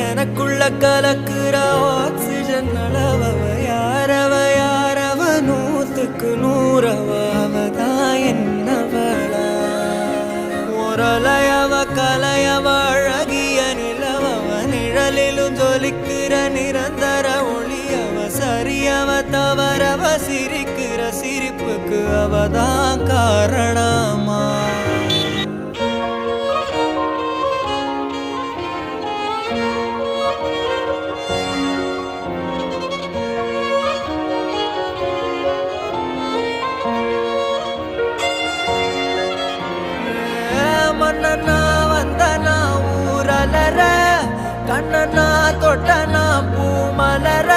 எனக்குள்ள கலக்குற ஆக்சிஜன் அளவவ யாரவ யாரவ 100க்கு 100 அவதான் என்னவளா ஒரலையவ கலையவ அழகிய நிலவவ நிழலிலும் ஜொலிக்கிற நிரந்தர ஒளியவ சரியவ தவறவ சிரிக்கிற சிரிப்புக்கு அவதான் காரணமா மன்னனா வந்தனா ஊரலர கண்ணனா தொட்டனா பூ மலர